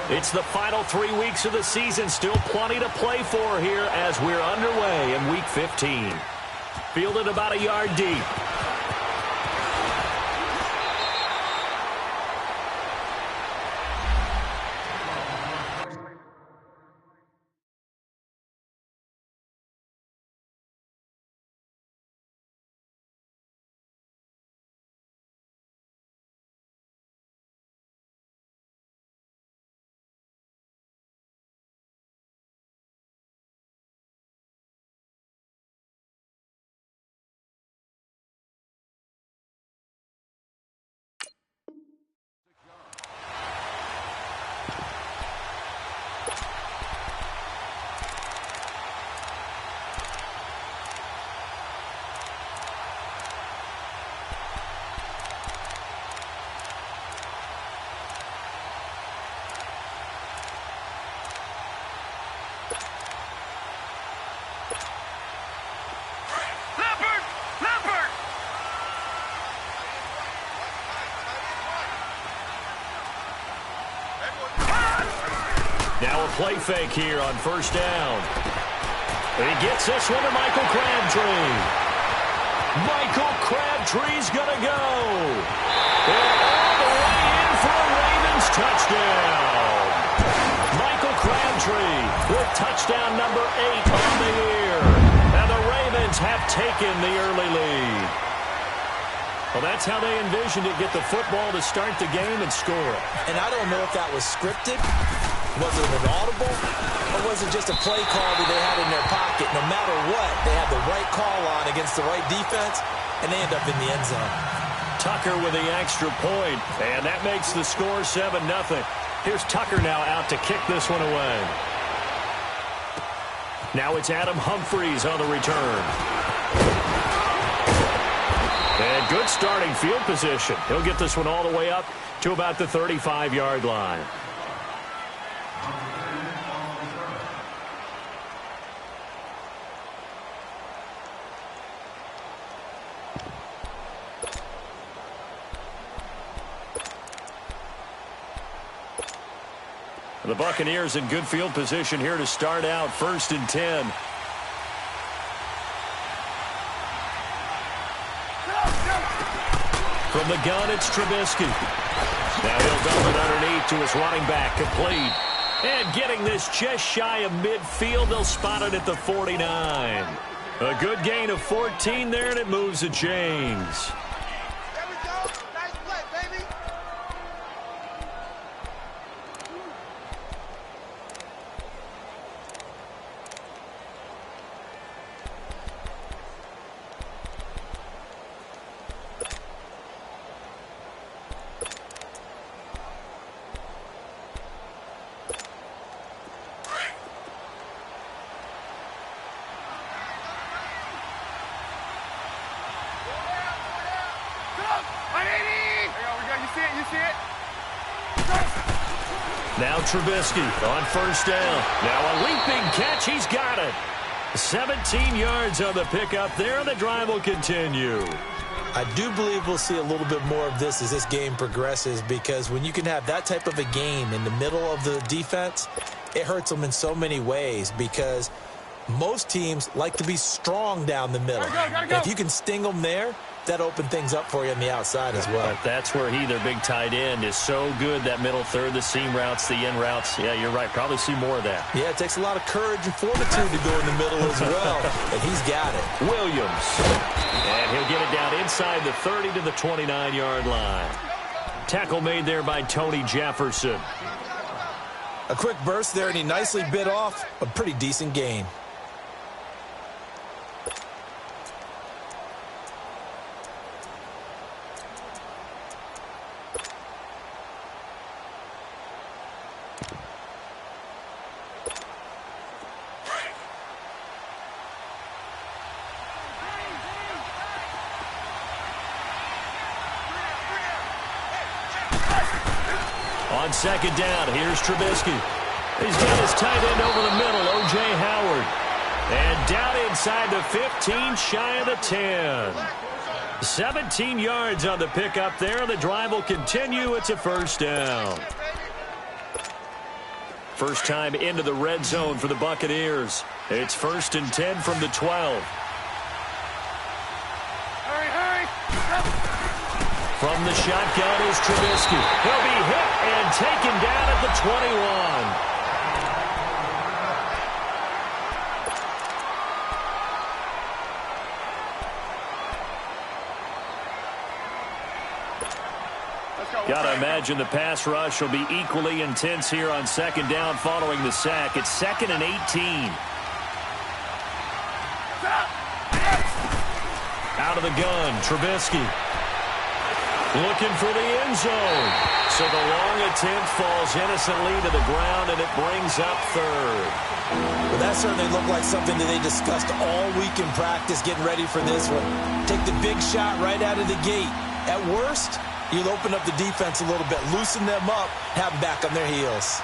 It's the final 3 weeks of the season. Still plenty to play for here as we're underway in Week 15. Fielded about a yard deep. Now a play fake here on first down. He gets this one to Michael Crabtree. Michael Crabtree's going to go. And all the way in for a Ravens touchdown. Michael Crabtree with touchdown number 8 on the year. And the Ravens have taken the early lead. Well, that's how they envisioned it, get the football to start the game and score. And I don't know if that was scripted. Was it an audible, or was it just a play call that they had in their pocket? No matter what, they had the right call on against the right defense, and they end up in the end zone. Tucker with the extra point, and that makes the score 7-0. Here's Tucker now out to kick this one away. Now it's Adam Humphries on the return. And good starting field position. He'll get this one all the way up to about the 35-yard line. The Buccaneers in good field position here to start out, 1st and 10. From the gun, it's Trubisky. Now he'll dump it underneath to his running back, complete. And getting this just shy of midfield, they'll spot it at the 49. A good gain of 14 there, and it moves the chains. Now Trubisky on first down. Now a leaping catch. He's got it. 17 yards on the pickup there, and the drive will continue. I do believe we'll see a little bit more of this as this game progresses, because when you can have that type of a game in the middle of the defense, it hurts them in so many ways, because most teams like to be strong down the middle. And if you can sting them there, that open things up for you on the outside as well. But that's where their big tight end, is so good, that middle third, the seam routes, the in routes. Yeah, you're right. Probably see more of that. Yeah, it takes a lot of courage and fortitude to go in the middle as well. And he's got it. Williams. And he'll get it down inside the 30 to the 29-yard line. Tackle made there by Tony Jefferson. A quick burst there, and he nicely bit off a pretty decent gain. On second down, here's Trubisky. He's got his tight end over the middle, O.J. Howard. And down inside the 15, shy of the 10. 17 yards on the pickup there. The drive will continue. It's a first down. First time into the red zone for the Buccaneers. It's 1st and 10 from the 12. Hurry! From the shotgun is Trubisky. He'll be hit and taken down at the 21. Got to imagine the pass rush will be equally intense here on 2nd down following the sack. It's 2nd and 18. Out of the gun, Trubisky. Looking for the end zone. So the long attempt falls innocently to the ground, and it brings up 3rd. Well, that certainly looked like something that they discussed all week in practice, getting ready for this one. Take the big shot right out of the gate. At worst, you'll open up the defense a little bit, loosen them up, have them back on their heels.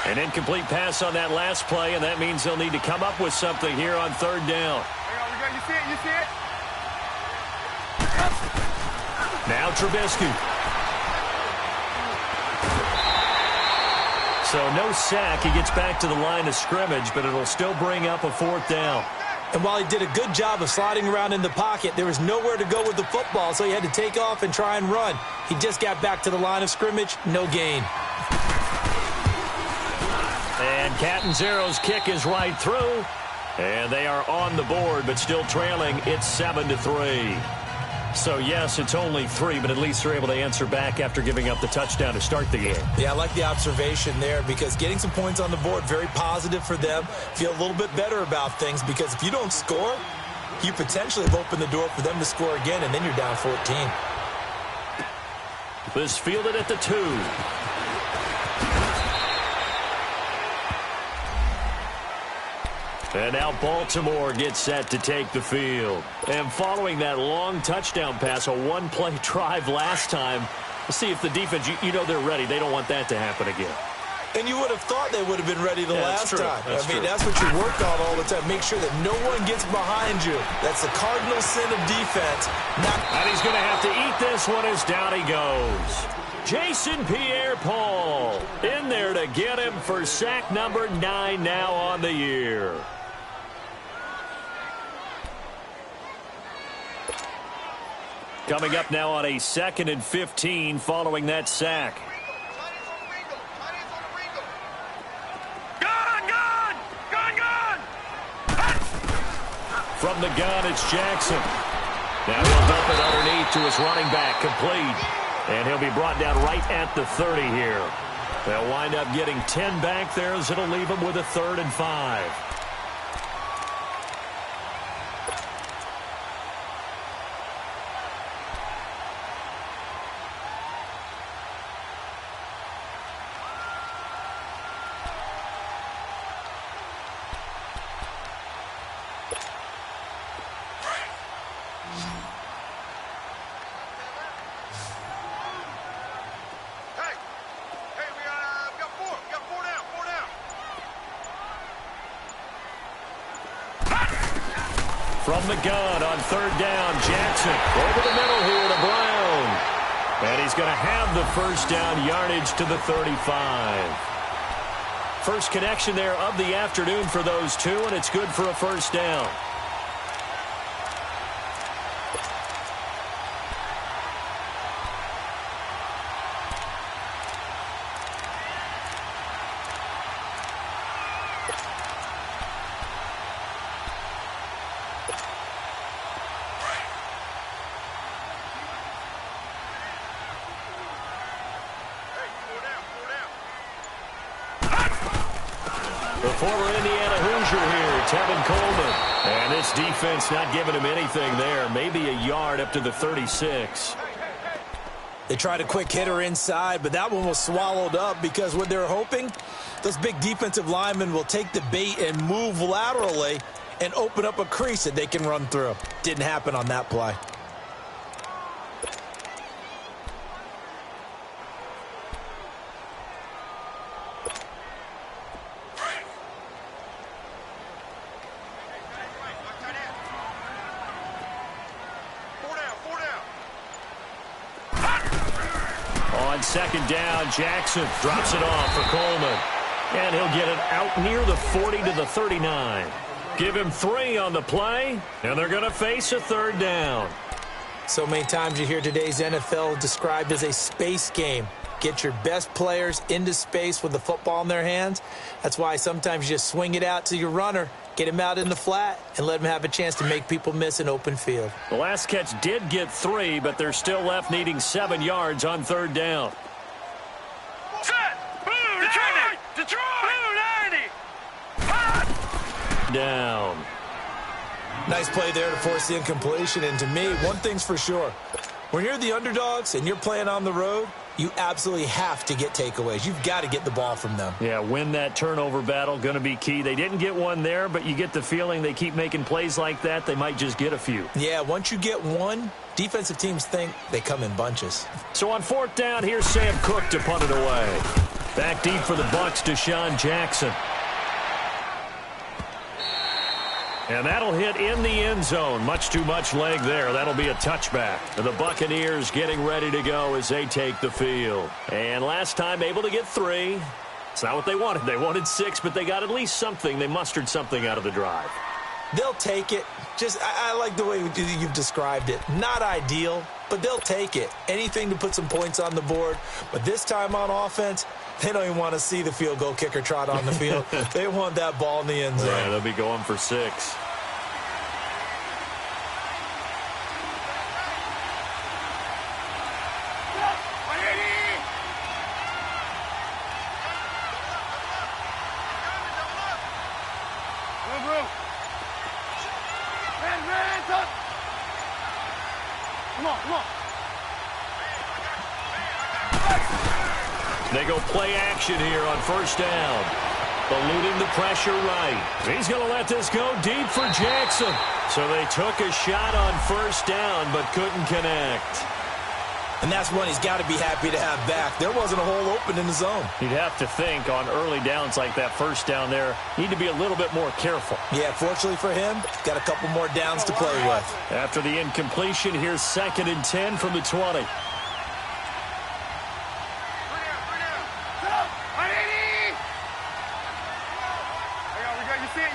An incomplete pass on that last play, and that means they'll need to come up with something here on 3rd down. You see it? Now Trubisky. So no sack. He gets back to the line of scrimmage, but it'll still bring up a 4th down. And while he did a good job of sliding around in the pocket, there was nowhere to go with the football, so he had to take off and try and run. He just got back to the line of scrimmage, no gain. And Catanzaro's kick is right through. And they are on the board, but still trailing. It's 7-3. So, yes, it's only 3, but at least they're able to answer back after giving up the touchdown to start the game. Yeah, I like the observation there because getting some points on the board, very positive for them. Feel a little bit better about things because if you don't score, you potentially have opened the door for them to score again, and then you're down 14. This fielded at the 2. And now Baltimore gets set to take the field. And following that long touchdown pass, a one-play drive last time, let's see if the defense, you know they're ready. They don't want that to happen again. And you would have thought they would have been ready the last time. That's true. That's what you work on all the time. Make sure that no one gets behind you. That's the cardinal sin of defense. And he's going to have to eat this one as down he goes. Jason Pierre-Paul in there to get him for sack number 9 now on the year. Coming up now on a 2nd and 15 following that sack. Gun! From the gun, it's Jackson. Now he'll dump it underneath to his running back, complete. And he'll be brought down right at the 30 here. They'll wind up getting 10 back there as it'll leave them with a 3rd and 5. From the gun on 3rd down, Jackson over the middle here to Brown. And he's going to have the 1st down yardage to the 35. First connection there of the afternoon for those two, and it's good for a 1st down. The former Indiana Hoosier here, Tevin Coleman. And this defense not giving him anything there. Maybe a yard up to the 36. They tried a quick hitter inside, but that one was swallowed up because what they're hoping, those big defensive linemen will take the bait and move laterally and open up a crease that they can run through. Didn't happen on that play. On second down, Jackson drops it off for Coleman. And he'll get it out near the 40 to the 39. Give him 3 on the play, and they're going to face a third down. So many times you hear today's NFL described as a space game. Get your best players into space with the football in their hands. That's why sometimes you just swing it out to your runner, get him out in the flat, and let him have a chance to make people miss an open field. The last catch did get 3, but they're still left needing 7 yards on third down. Set! Blue 90! Detroit! Blue 90! Down. Nice play there to force the incompletion. And to me, one thing's for sure. When you're the underdogs and you're playing on the road, you absolutely have to get takeaways. You've got to get the ball from them. Yeah, win that turnover battle, going to be key. They didn't get one there, but you get the feeling they keep making plays like that, they might just get a few. Yeah, once you get one, defensive teams think they come in bunches. So on fourth down, here's Sam Cook to punt it away. Back deep for the Bucs, Deshaun Jackson. And that'll hit in the end zone. Much too much leg there. That'll be a touchback. The Buccaneers getting ready to go as they take the field. And last time able to get 3. It's not what they wanted. They wanted 6, but they got at least something. They mustered something out of the drive. They'll take it. I like the way you've described it. Not ideal, but they'll take it. Anything to put some points on the board. But this time on offense, they don't even want to see the field goal kicker trot on the field. They want that ball in the end zone. Yeah, they'll be going for 6. They go play action here on first down. Eluding the pressure right. He's going to let this go deep for Jackson. So they took a shot on first down but couldn't connect. And that's one he's got to be happy to have back. There wasn't a hole open in the zone. You'd have to think on early downs like that first down there, need to be a little bit more careful. Yeah, fortunately for him, got a couple more downs to play with. After the incompletion, here's 2nd and 10 from the 20.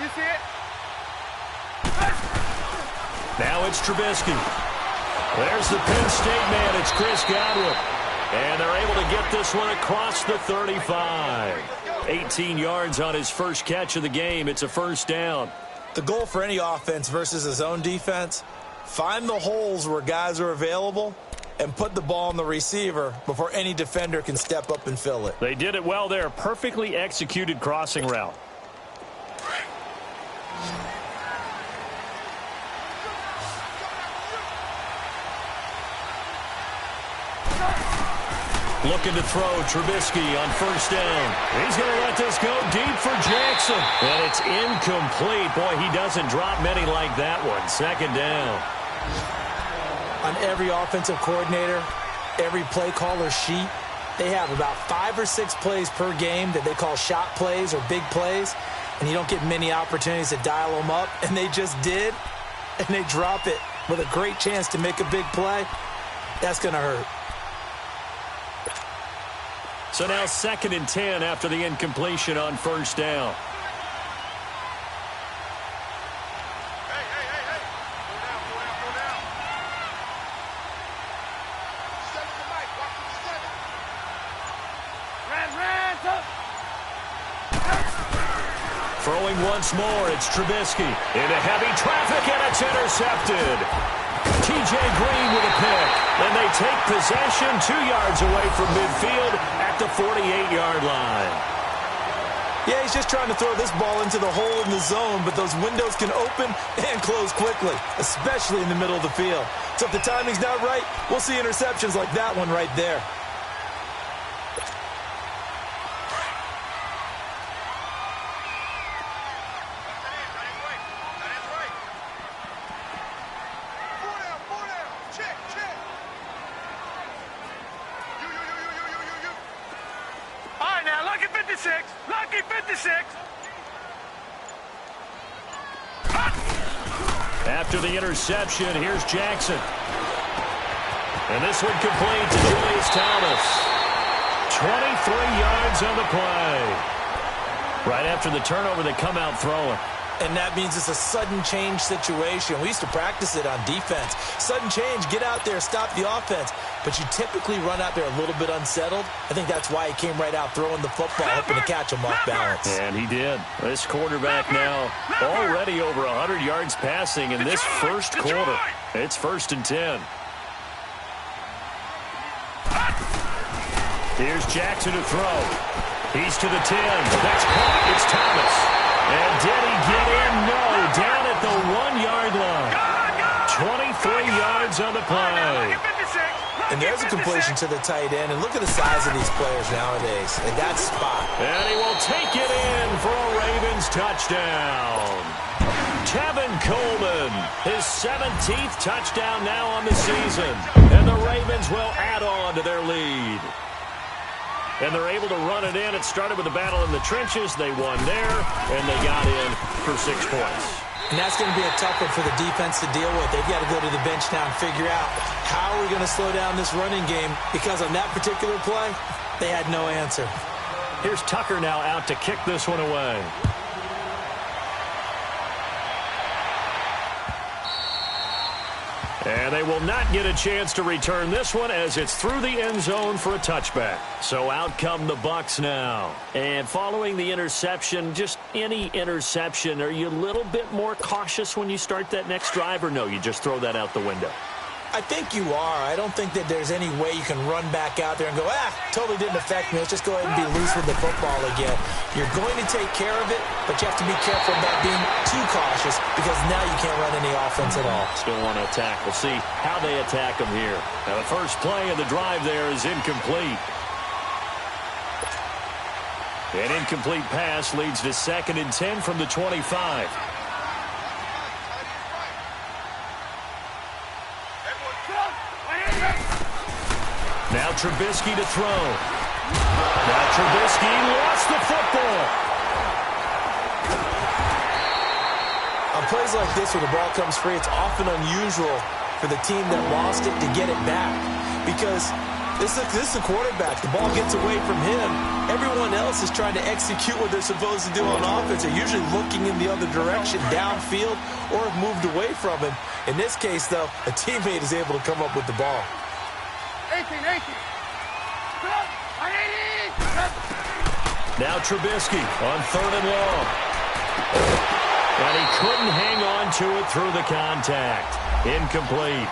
You see it? Now it's Trubisky. There's the Penn State man. It's Chris Godwin. And they're able to get this one across the 35. 18 yards on his first catch of the game. It's a first down. The goal for any offense versus a zone defense, find the holes where guys are available and put the ball on the receiver before any defender can step up and fill it. They did it well there. Perfectly executed crossing route. Looking to throw Trubisky on first down. He's going to let this go deep for Jackson. And it's incomplete. Boy, he doesn't drop many like that one. 2nd down. On every offensive coordinator, every play caller sheet, they have about 5 or 6 plays per game that they call shot plays or big plays. And you don't get many opportunities to dial them up. And they just did. And they drop it with a great chance to make a big play. That's going to hurt. So now 2nd and 10 after the incompletion on first down. Hey. Go down. Step to the mic. Watch the 7. Ran, up. Throwing once more, it's Trubisky. Into heavy traffic, and it's intercepted. TJ Green with a pick. And they take possession 2 yards away from midfield at the 48-yard line. Yeah, he's just trying to throw this ball into the hole in the zone, but those windows can open and close quickly, especially in the middle of the field. So if the timing's not right, we'll see interceptions like that one right there. Lucky 56. After the interception, here's Jackson. And this one complete to Julius Thomas. 23 yards on the play. Right after the turnover, they come out throwing. And that means it's a sudden change situation. We used to practice it on defense. Sudden change, get out there, stop the offense. But you typically run out there a little bit unsettled. I think that's why he came right out throwing the football, hoping to catch him off balance. And he did. This quarterback now already over 100 yards passing in this first quarter. It's 1st and 10. Here's Jackson to throw. He's to the 10. That's caught. It's Thomas. And did he get in? No. Down at the 1-yard line. 23 yards on the play. And there's a completion to the tight end. And look at the size of these players nowadays. At that spot. And he will take it in for a Ravens touchdown. Tevin Coleman, his 17th touchdown now on the season. And the Ravens will add on to their lead. And they're able to run it in. It started with a battle in the trenches. They won there, and they got in for 6 points. And that's going to be a tough one for the defense to deal with. They've got to go to the bench now and figure out how are we going to slow down this running game, because on that particular play, they had no answer. Here's Tucker now out to kick this one away. And they will not get a chance to return this one as it's through the end zone for a touchback. So out come the Bucs now. And following the interception, just any interception, are you a little bit more cautious when you start that next drive, or no, you just throw that out the window? I think you are. I don't think that there's any way you can run back out there and go, totally didn't affect me. Let's just go ahead and be loose with the football again. You're going to take care of it, but you have to be careful about being too cautious, because now you can't run any offense at all. Still want to attack. We'll see how they attack them here. Now the first play of the drive there is incomplete. An incomplete pass leads to 2nd and 10 from the 25. Now Trubisky to throw. Now Trubisky lost the football. On plays like this, where the ball comes free, it's often unusual for the team that lost it to get it back, because this is the quarterback. The ball gets away from him. Everyone else is trying to execute what they're supposed to do on offense. They're usually looking in the other direction, downfield, or have moved away from him. In this case, though, a teammate is able to come up with the ball. 18. Now Trubisky on 3rd and long. And he couldn't hang on to it through the contact. Incomplete.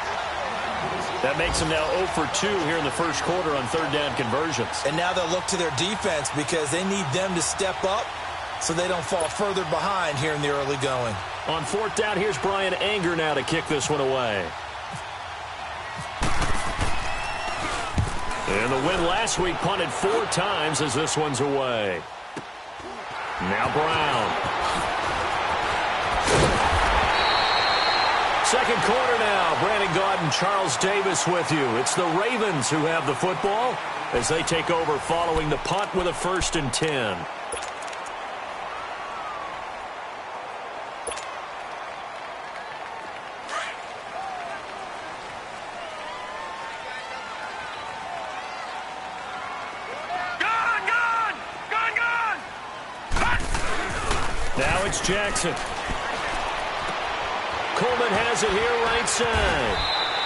That makes him now 0 for 2 here in the first quarter on 3rd down conversions. And now they'll look to their defense, because they need them to step up so they don't fall further behind here in the early going. On 4th down, here's Brian Anger now to kick this one away. And the win last week punted 4 times as this one's away. Now Brown. Second quarter now. Brandon Gaudin, Charles Davis with you. It's the Ravens who have the football as they take over following the punt with a 1st and 10. Now it's Jackson. Coleman has it here right side.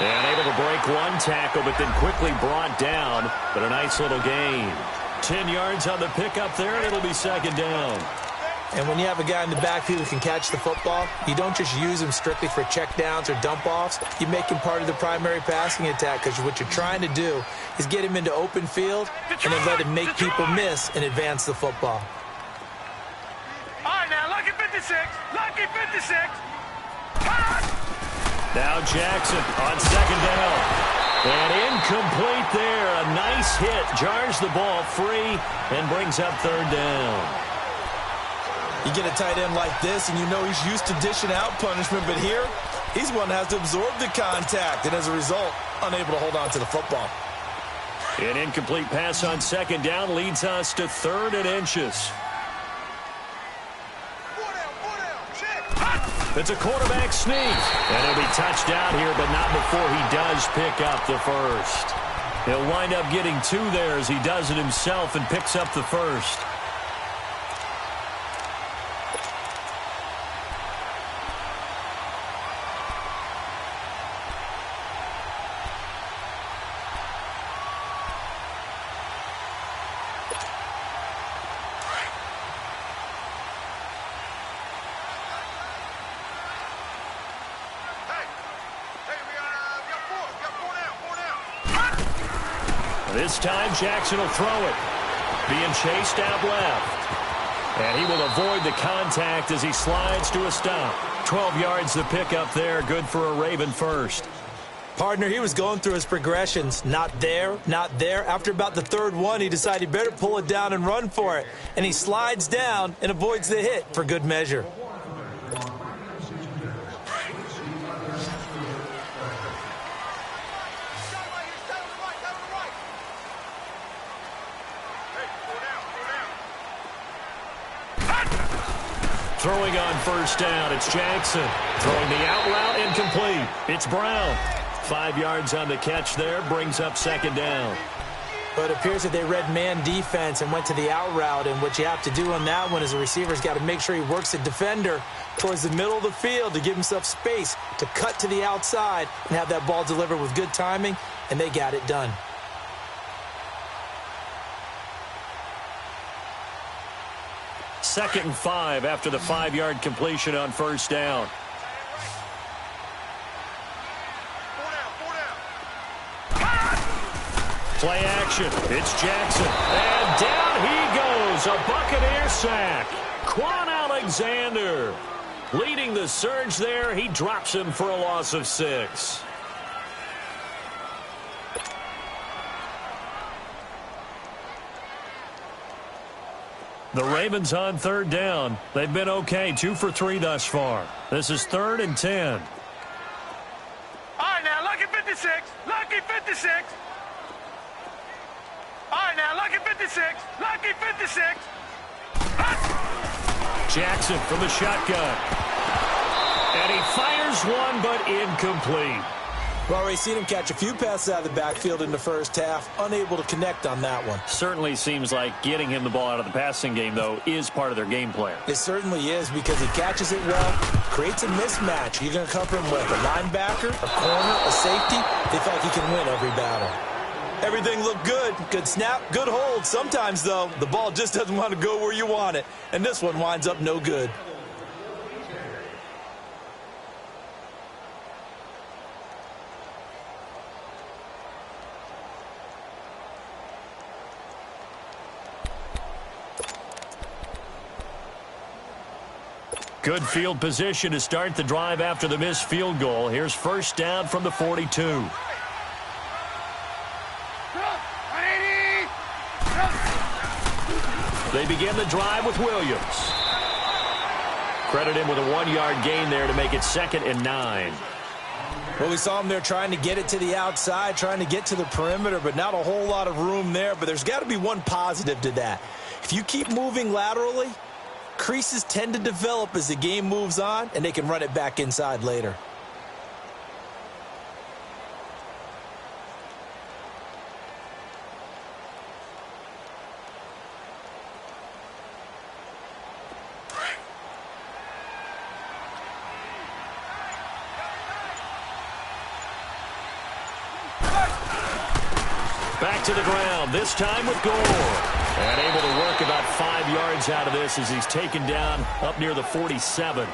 And able to break one tackle, but then quickly brought down. But a nice little gain. 10 yards on the pickup there, and it'll be 2nd down. And when you have a guy in the backfield who can catch the football, you don't just use him strictly for checkdowns or dump-offs. You make him part of the primary passing attack, because what you're trying to do is get him into open field and then let him make people miss and advance the football. All right, now, lucky 56. Lucky 56. Now Jackson on 2nd down. And incomplete there. A nice hit. Jars the ball free and brings up 3rd down. You get a tight end like this, and you know he's used to dishing out punishment, but here, he's one that has to absorb the contact, and as a result, unable to hold on to the football. An incomplete pass on 2nd down leads us to 3rd and inches. It's a quarterback sneak. And he'll be touched down here, but not before he does pick up the first. He'll wind up getting 2 there as he does it himself and picks up the first. This time, Jackson will throw it. Being chased out left. And he will avoid the contact as he slides to a stop. 12 yards the pickup there. Good for a Raven first. Partner, he was going through his progressions. Not there, not there. After about the third one, he decided he better pull it down and run for it. And he slides down and avoids the hit for good measure. Throwing on first down, it's Jackson. Throwing the out route, incomplete. It's Brown. 5 yards on the catch there, brings up second down. But it appears that they read man defense and went to the out route, and what you have to do on that one is the receiver's got to make sure he works the defender towards the middle of the field to give himself space to cut to the outside and have that ball delivered with good timing, and they got it done. Second and 5 after the 5-yard completion on first down. Play action. It's Jackson. And down he goes. A Buccaneer sack. Quan Alexander leading the surge there. He drops him for a loss of 6. The Ravens on third down. They've been okay, 2 for 3 thus far. This is 3rd and 10. All right, now, lucky 56. Lucky 56. All right, now, lucky 56. Lucky 56. Jackson from the shotgun. And he fires one, but incomplete. We've already seen him catch a few passes out of the backfield in the first half, unable to connect on that one. Certainly seems like getting him the ball out of the passing game, though, is part of their game plan. It certainly is because he catches it well, creates a mismatch. You're going to cover him with a linebacker, a corner, a safety. They feel like he can win every battle. Everything looked good. Good snap, good hold. Sometimes, though, the ball just doesn't want to go where you want it. And this one winds up no good. Good field position to start the drive after the missed field goal. Here's first down from the 42. They begin the drive with Williams. Credit him with a 1-yard gain there to make it 2nd and 9. Well, we saw him there trying to get it to the outside, trying to get to the perimeter, but not a whole lot of room there. But there's got to be one positive to that. If you keep moving laterally, creases tend to develop as the game moves on, and they can run it back inside later. Back to the ground, this time with Gore. And able to work about 5 yards out of this as he's taken down up near the 47.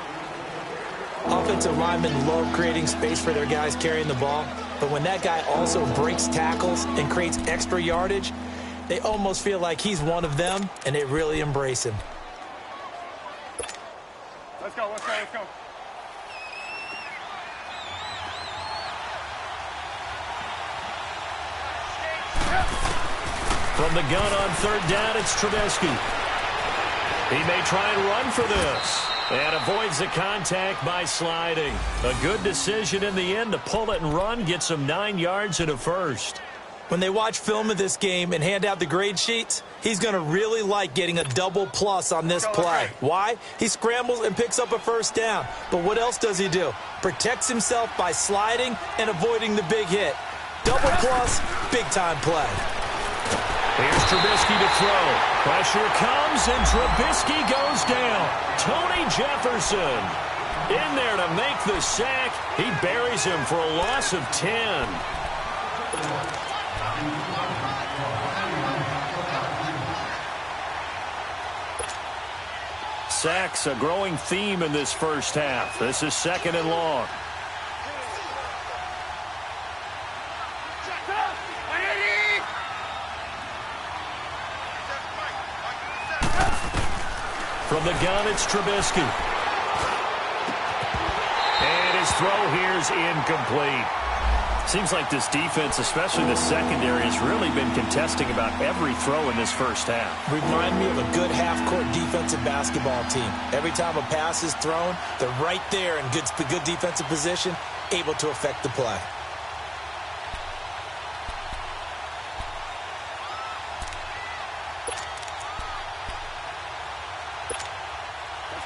Offensive linemen love creating space for their guys carrying the ball, but when that guy also breaks tackles and creates extra yardage, they almost feel like he's one of them, and they really embrace him. Let's go, let's go, let's go. From the gun on third down, it's Trubisky. He may try and run for this. And avoids the contact by sliding. A good decision in the end to pull it and run. Gets him 9 yards and a first. When they watch film of this game and hand out the grade sheets, he's going to really like getting a double plus on this play. Why? He scrambles and picks up a first down. But what else does he do? Protects himself by sliding and avoiding the big hit. Double plus, big-time play. Here's Trubisky to throw. Pressure comes, and Trubisky goes down. Tony Jefferson in there to make the sack. He buries him for a loss of 10. Sacks, a growing theme in this first half. This is 2nd and long. From the gun, it's Trubisky. And his throw here is incomplete. Seems like this defense, especially the secondary, has really been contesting about every throw in this first half. Remind me of a good half-court defensive basketball team. Every time a pass is thrown, they're right there in good defensive position, able to affect the play.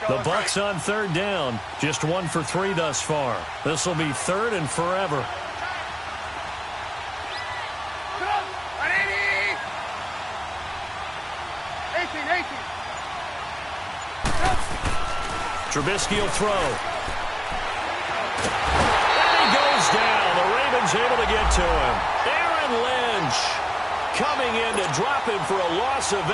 The Bucs on 3rd down. Just 1 for 3 thus far. This will be 3rd and forever. Trubisky will throw. And he goes down. The Ravens able to get to him. Aaron Lynch coming in to drop him for a loss of 8,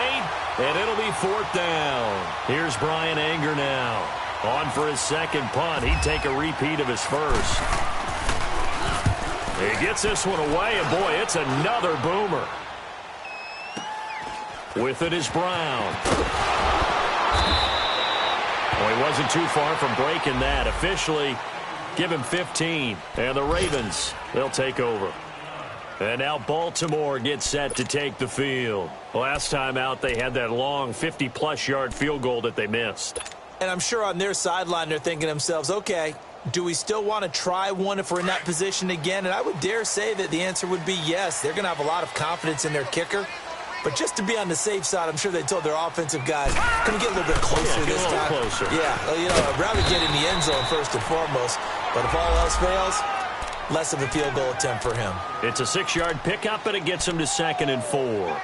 and it'll be 4th down. Here's Brian Anger now. On for his second punt. He'd take a repeat of his first. He gets this one away, and boy, it's another boomer. With it is Brown. Well, he wasn't too far from breaking that. Officially, give him 15. And the Ravens, they'll take over. And now Baltimore gets set to take the field. Last time out, they had that long 50-plus yard field goal that they missed. And I'm sure on their sideline, they're thinking to themselves, okay, do we still want to try one if we're in that position again? And I would dare say that the answer would be yes. They're going to have a lot of confidence in their kicker. But just to be on the safe side, I'm sure they told their offensive guys, can we get a little bit closer this time? Closer. Yeah, you know, I'd rather get in the end zone first and foremost. But if all else fails, less of a field goal attempt for him. It's a 6-yard pickup, and it gets him to 2nd and 4.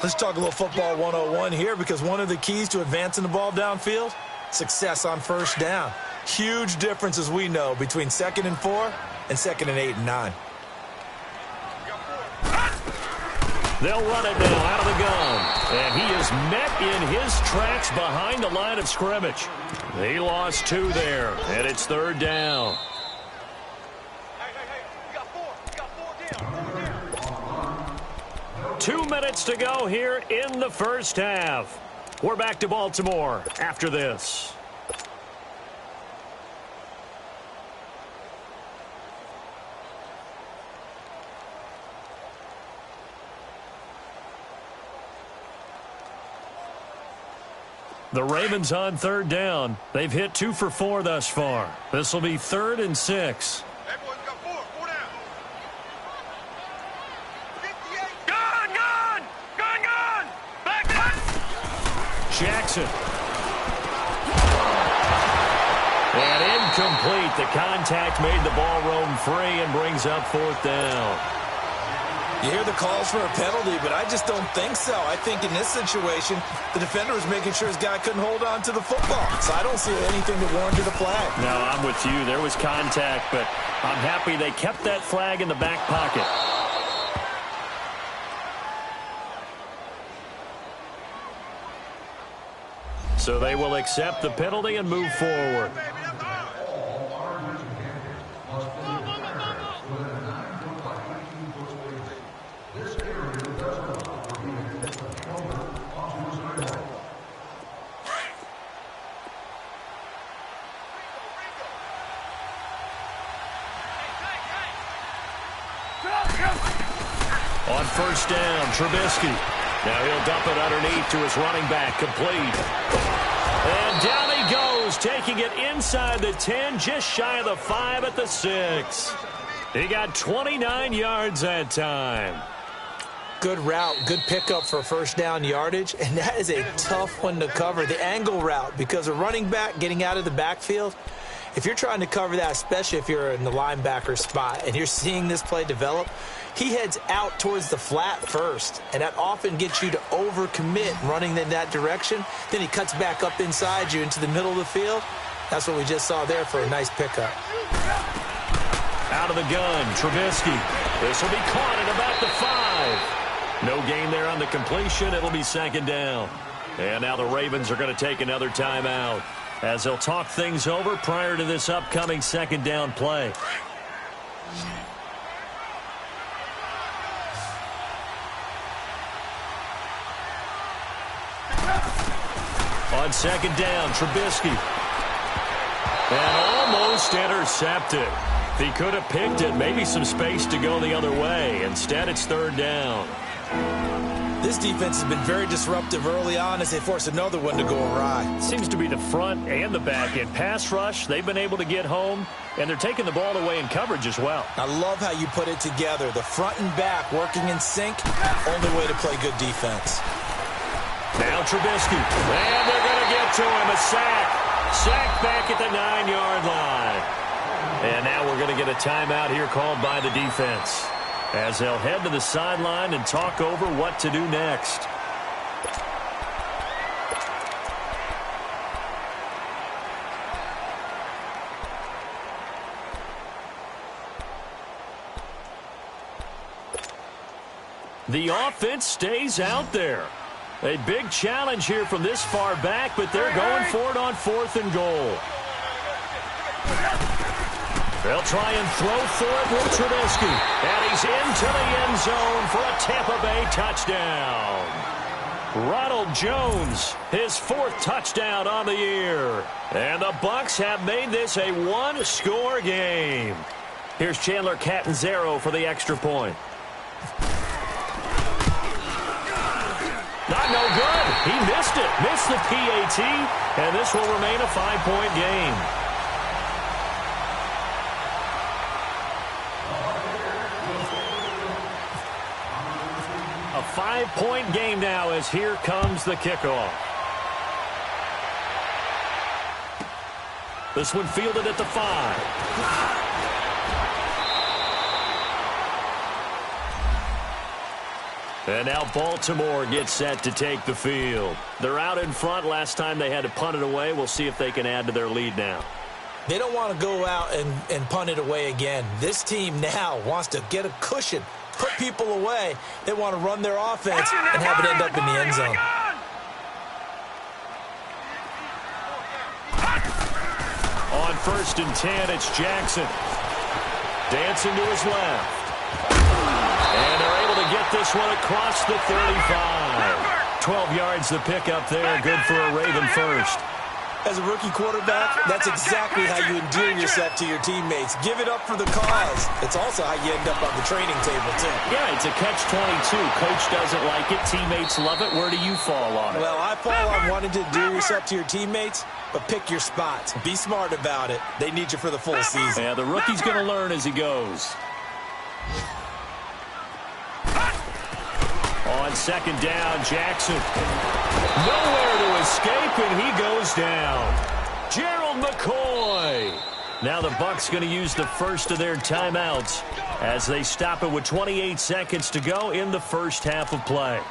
Let's talk a little football 101 here, because one of the keys to advancing the ball downfield, success on 1st down. Huge difference, as we know, between 2nd and 4 and 2nd and 8 and 9. They'll run it now out of the gun. And he is met in his tracks behind the line of scrimmage. He lost 2 there, and it's 3rd down. 2 minutes to go here in the first half. We're back to Baltimore after this. The Ravens on 3rd down. They've hit 2 for 4 thus far. This will be 3rd and 6. Everyone's got 4. 4 down. 58. Gun! Back up! Jackson. And incomplete. The contact made the ball roam free and brings up 4th down. You hear the calls for a penalty, but I just don't think so. I think in this situation, the defender was making sure his guy couldn't hold on to the football. So I don't see anything that warranted a flag. No, I'm with you. There was contact, but I'm happy they kept that flag in the back pocket. So they will accept the penalty and move forward. On 1st down, Trubisky. Now he'll dump it underneath to his running back, complete. And down he goes, taking it inside the 10, just shy of the 5 at the 6. He got 29 yards that time. Good route, good pickup for 1st down yardage, and that is a tough one to cover, the angle route, because a running back getting out of the backfield, if you're trying to cover that, especially if you're in the linebacker spot and you're seeing this play develop, he heads out towards the flat first, and that often gets you to overcommit running in that direction. Then he cuts back up inside you into the middle of the field. That's what we just saw there for a nice pickup. Out of the gun, Trubisky. This will be caught at about the 5. No gain there on the completion. It'll be second down. And now the Ravens are going to take another timeout as they'll talk things over prior to this upcoming second down play. On second down, Trubisky. And almost intercepted. He could have picked it, maybe some space to go the other way. Instead, it's third down. This defense has been very disruptive early on as they force another one to go awry. Seems to be the front and the back end. Pass rush, they've been able to get home, and they're taking the ball away in coverage as well. I love how you put it together. The front and back working in sync, only way to play good defense. Now Trubisky, and they're going to get to him, a sack. Sack back at the 9-yard line. And now we're going to get a timeout here called by the defense as they'll head to the sideline and talk over what to do next. The offense stays out there. A big challenge here from this far back, but they're going for it on 4th and goal. They'll try and throw for it with Trubisky. And he's into the end zone for a Tampa Bay touchdown. Ronald Jones, his 4th touchdown on the year. And the Bucs have made this a one-score game. Here's Chandler Catanzaro for the extra point. Not no good. He missed it. Missed the PAT. And this will remain a 5-point game. A 5-point game now as here comes the kickoff. This one fielded at the 5. And now Baltimore gets set to take the field. They're out in front. Last time they had to punt it away. We'll see if they can add to their lead now. They don't want to go out and punt it away again. This team now wants to get a cushion, put people away. They want to run their offense and have it end up in the end zone. On 1st and 10, it's Jackson. Dancing to his left. And they're able to get this one across the 35. 12 yards the pickup there. Good for a Raven first. As a rookie quarterback, that's exactly how you endear yourself to your teammates. Give it up for the cause. It's also how you end up on the training table, too. Yeah, it's a catch-22. Coach doesn't like it. Teammates love it. Where do you fall on it? Well, I fall on wanting to endear yourself to your teammates, but pick your spots. Be smart about it. They need you for the full season. Yeah, the rookie's going to learn as he goes. On 2nd down, Jackson. Nowhere to escape, and he goes down. Gerald McCoy. Now the Bucs going to use the first of their timeouts as they stop it with 28 seconds to go in the first half of play.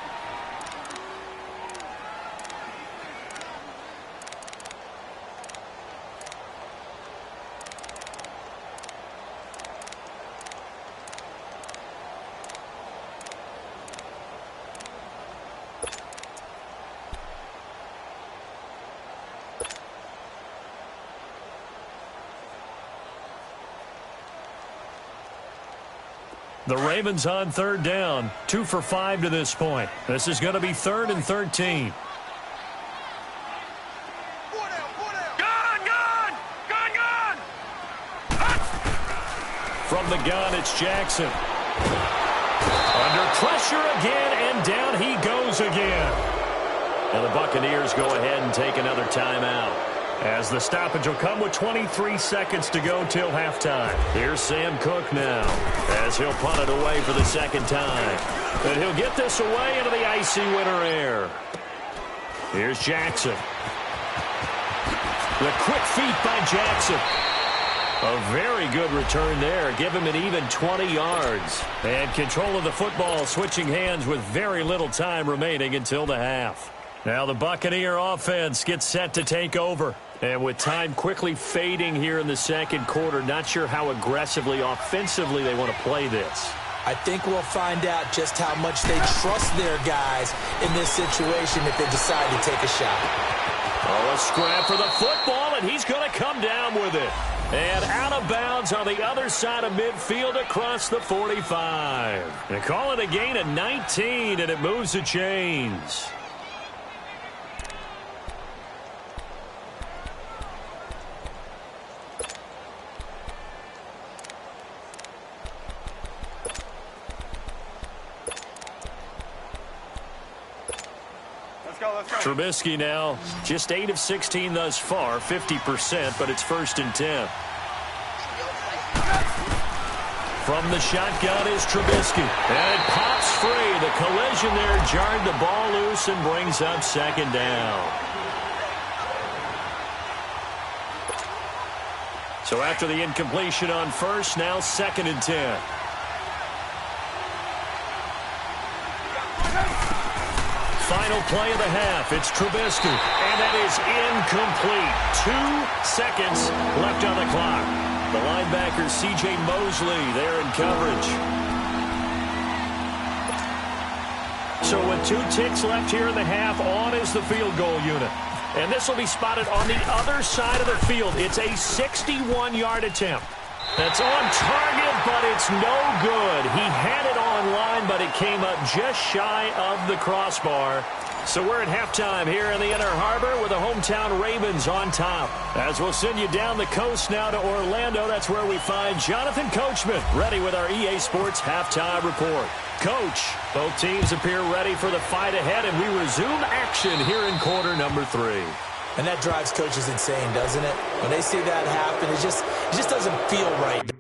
The Ravens on 3rd down, 2 for 5 to this point. This is going to be 3rd and 13. From the gun, it's Jackson. Under pressure again, and down he goes again. And the Buccaneers go ahead and take another timeout, as the stoppage will come with 23 seconds to go till halftime. Here's Sam Cook now, as he'll punt it away for the second time. And he'll get this away into the icy winter air. Here's Jackson. The quick feet by Jackson. A very good return there. Give him an even 20 yards. And control of the football switching hands with very little time remaining until the half. Now the Buccaneer offense gets set to take over. And with time quickly fading here in the second quarter, not sure how aggressively, offensively they want to play this. I think we'll find out just how much they trust their guys in this situation if they decide to take a shot. Oh, a scrap for the football, and he's going to come down with it. And out of bounds on the other side of midfield across the 45. They call it a gain of 19, and it moves the chains. Trubisky now, just 8 of 16 thus far, 50%, but it's 1st and 10. From the shotgun is Trubisky. And it pops free. The collision there jarred the ball loose and brings up 2nd down. So after the incompletion on 1st, now 2nd and 10. Final play of the half. It's Trubisky. And that is incomplete. 2 seconds left on the clock. The linebacker, C.J. Mosley, there in coverage. So with 2 ticks left here in the half, on is the field goal unit. And this will be spotted on the other side of the field. It's a 61-yard attempt. That's on target, but it's no good. He had it on line, but it came up just shy of the crossbar. So we're at halftime here in the Inner Harbor with the hometown Ravens on top. As we'll send you down the coast now to Orlando, that's where we find Jonathan Coachman ready with our EA Sports Halftime Report. Coach, both teams appear ready for the fight ahead, and we resume action here in quarter number 3. And that drives coaches insane, doesn't it? When they see that happen, it just doesn't feel right.